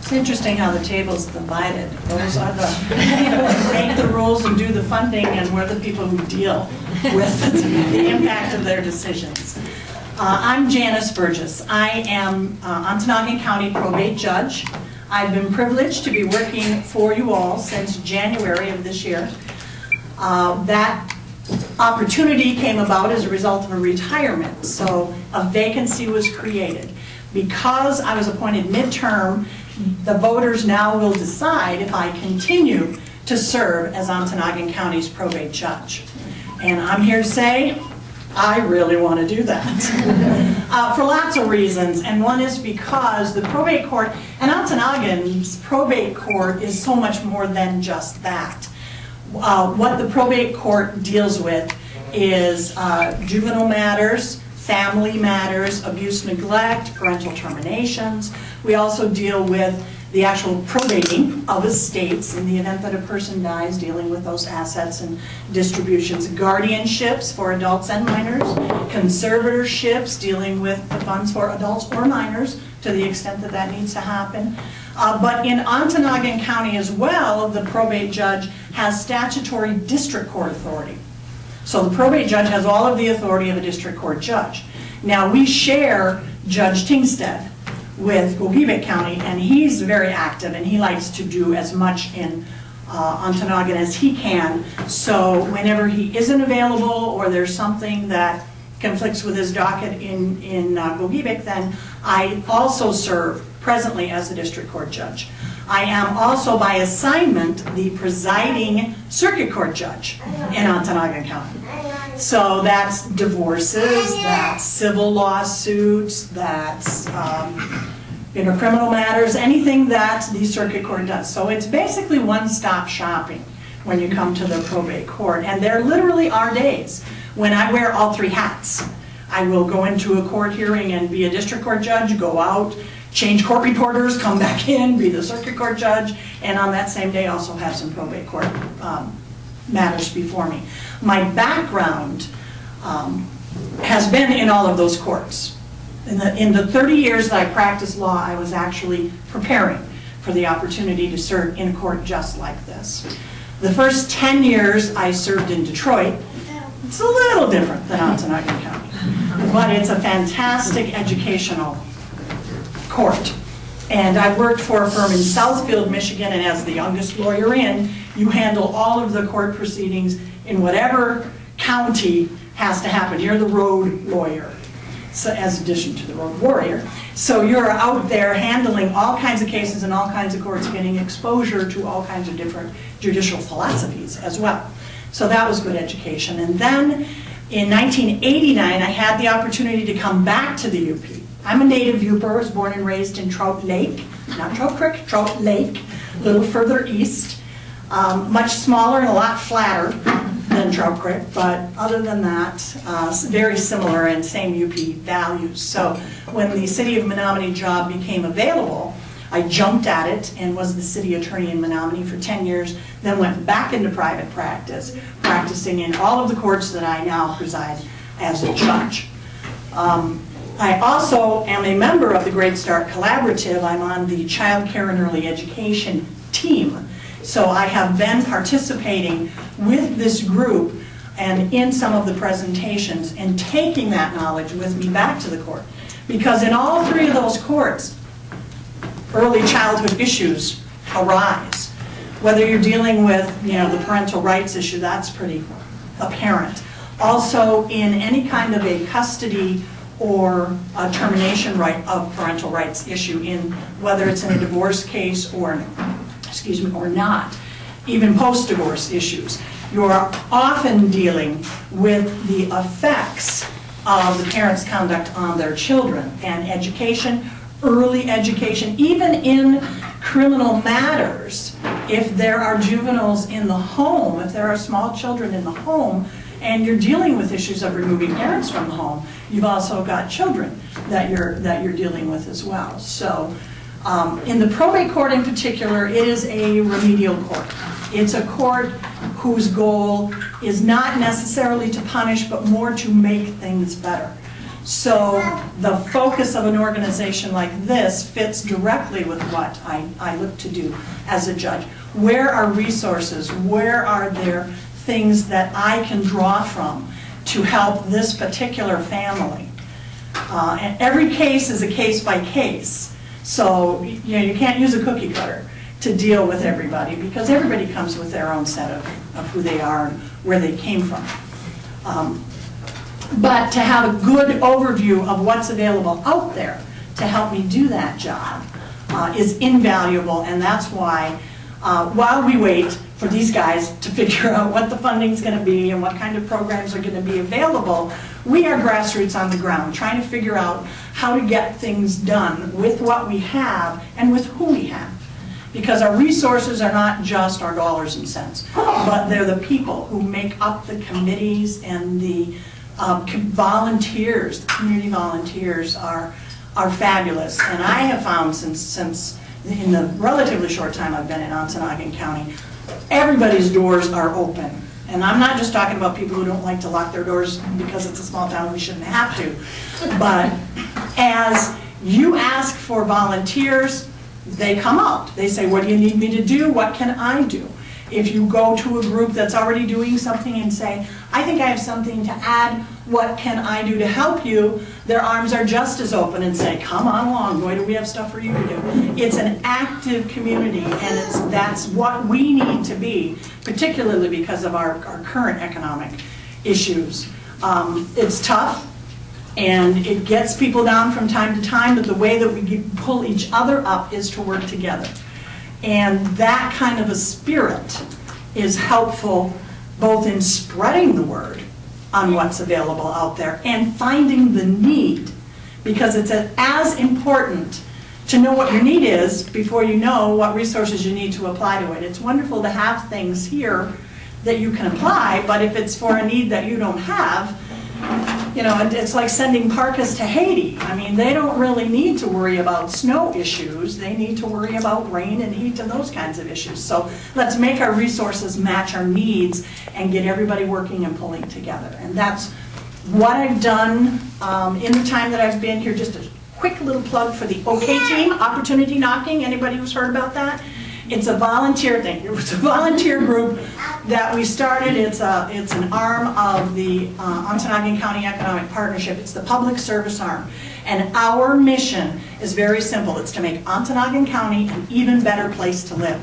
It's interesting how the table's divided. Those are the people who make the rules and do the funding, and we're the people who deal with the impact of their decisions. I'm Janis Burgess. I am Ontonagon County probate judge. I've been privileged to be working for you all since January of this year. That opportunity came about as a result of a retirement, so a vacancy was created. Because I was appointed midterm, the voters now will decide if I continue to serve as Ontonagon County's probate judge. And I'm here to say, I really want to do that. For lots of reasons, and one is because the probate court, and Ontonagon's probate court is so much more than just that. What the probate court deals with is juvenile matters, family matters, abuse, neglect, parental terminations. We also deal with the actual probating of estates in the event that a person dies, dealing with those assets and distributions, guardianships for adults and minors, conservatorships, dealing with the funds for adults or minors to the extent that that needs to happen. But in Ontonagon County as well, the probate judge has statutory district court authority. So the probate judge has all of the authority of a district court judge. Now we share Judge Tingstead with Gogebic County, and he's very active and he likes to do as much in Ontonagon as he can. So whenever he isn't available or there's something that conflicts with his docket in Gogebic, then I also serve presently as the district court judge. I am also by assignment the presiding circuit court judge in Ontonagon County. So that's divorces, that's civil lawsuits, that's criminal matters, anything that the circuit court does. So it's basically one-stop shopping when you come to the probate court. And there literally are days when I wear all three hats. I will go into a court hearing and be a district court judge, go out, change court reporters, come back in, be the circuit court judge, and on that same day also have some probate court matters before me. My background has been in all of those courts. In the 30 years that I practiced law, I was actually preparing for the opportunity to serve in a court just like this. The first 10 years I served in Detroit. It's a little different than Ontonagon County, but it's a fantastic educational court. And I worked for a firm in Southfield, Michigan, and as the youngest lawyer in, you handle all of the court proceedings in whatever county has to happen. You're the road lawyer, so as addition to the road warrior. So you're out there handling all kinds of cases in all kinds of courts, getting exposure to all kinds of different judicial philosophies as well. So that was good education. And then in 1989, I had the opportunity to come back to the UP. I'm a native Uper, was born and raised in Trout Lake, not Trout Creek, Trout Lake, a little further east. Much smaller and a lot flatter than Trout Creek, but other than that, very similar and same UP values. So when the City of Menominee job became available, I jumped at it and was the city attorney in Menominee for 10 years, then went back into private practice, practicing in all of the courts that I now preside as a judge. I also am a member of the Great Start Collaborative. I'm on the Child Care and Early Education team. So I have been participating with this group and in some of the presentations and taking that knowledge with me back to the court. Because in all three of those courts, early childhood issues arise. Whether you're dealing with, the parental rights issue, that's pretty apparent. Also, in any kind of a custody or a termination right of parental rights issue, in whether it's in a divorce case or not, even post-divorce issues, you're often dealing with the effects of the parents' conduct on their children, and education, early education, even in criminal matters. If there are juveniles in the home, if there are small children in the home, and you're dealing with issues of removing parents from the home, you've also got children that you're dealing with as well. So in the probate court in particular, it is a remedial court. It's a court whose goal is not necessarily to punish, but more to make things better. So the focus of an organization like this fits directly with what I look to do as a judge. Where are resources? Where are there things that I can draw from to help this particular family? And every case is a case by case. So you can't use a cookie cutter to deal with everybody, because everybody comes with their own set of who they are and where they came from. But to have a good overview of what's available out there to help me do that job is invaluable, and that's why while we wait for these guys to figure out what the funding's going to be and what kind of programs are going to be available, we are grassroots on the ground, trying to figure out how to get things done with what we have and with who we have. Because our resources are not just our dollars and cents, but they're the people who make up the committees, and the volunteers. The community volunteers are fabulous. And I have found since in the relatively short time I've been in Ontonagon County, everybody's doors are open. And I'm not just talking about people who don't like to lock their doors because it's a small town, we shouldn't have to. But as you ask for volunteers, they come out. They say, what do you need me to do? What can I do? If you go to a group that's already doing something and say, I think I have something to add, what can I do to help you? Their arms are just as open and say, come on along, boy, do we have stuff for you to do. It's an active community, and that's what we need to be, particularly because of our current economic issues. It's tough, and it gets people down from time to time, but the way that we pull each other up is to work together. And that kind of a spirit is helpful both in spreading the word on what's available out there and finding the need, because it's as important to know what your need is before you know what resources you need to apply to it. It's wonderful to have things here that you can apply, but if it's for a need that you don't have, you know, it's like sending parkas to Haiti. I mean, they don't really need to worry about snow issues. They need to worry about rain and heat and those kinds of issues. So let's make our resources match our needs and get everybody working and pulling together. And that's what I've done in the time that I've been here. Just a quick little plug for the OK team, Opportunity Knocking. Anybody who's heard about that? It's a volunteer thing. It was a volunteer group that we started. It's an arm of the Ontonagon County Economic Partnership. It's the public service arm. And our mission is very simple. It's to make Ontonagon County an even better place to live.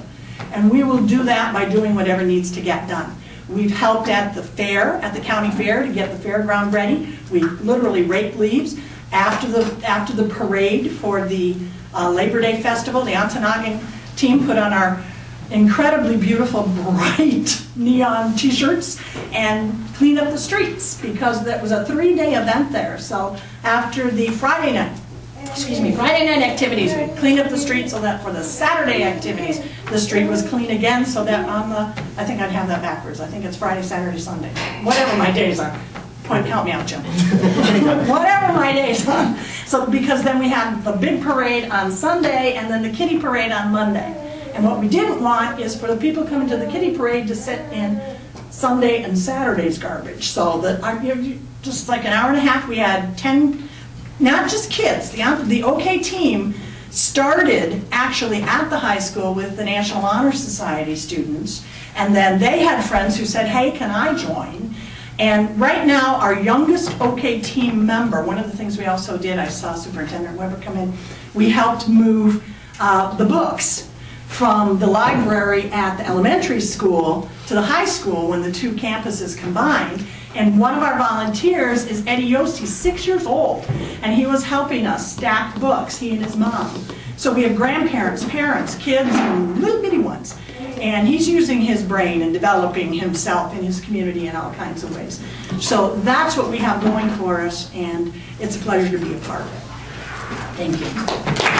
And we will do that by doing whatever needs to get done. We've helped at the fair, at the county fair, to get the fairground ready. We literally rake leaves. After the parade for the Labor Day Festival, the Ontonagon team put on our incredibly beautiful bright neon t-shirts and cleaned up the streets, because that was a 3-day event there. So after the Friday night activities, we cleaned up the street so that for the Saturday activities, the street was clean again, so that on the, I think I'd have that backwards. I think it's Friday, Saturday, Sunday, whatever my days are. Point, help me out, Jim. Whatever my days are. So because then we had the big parade on Sunday and then the kiddie parade on Monday. And what we didn't want is for the people coming to the kiddie parade to sit in Sunday and Saturday's garbage. So that just like an hour and a half, we had 10, not just kids. The OK team started actually at the high school with the National Honor Society students, and then they had friends who said, hey, can I join? And right now, our youngest OK team member, one of the things we also did, I saw Superintendent Weber come in, we helped move the books from the library at the elementary school to the high school when the two campuses combined. And one of our volunteers is Eddie Yost. He's 6 years old, and he was helping us stack books, he and his mom. So we have grandparents, parents, kids, and little bitty ones. And he's using his brain and developing himself in his community in all kinds of ways. So that's what we have going for us, and it's a pleasure to be a part of it. Thank you.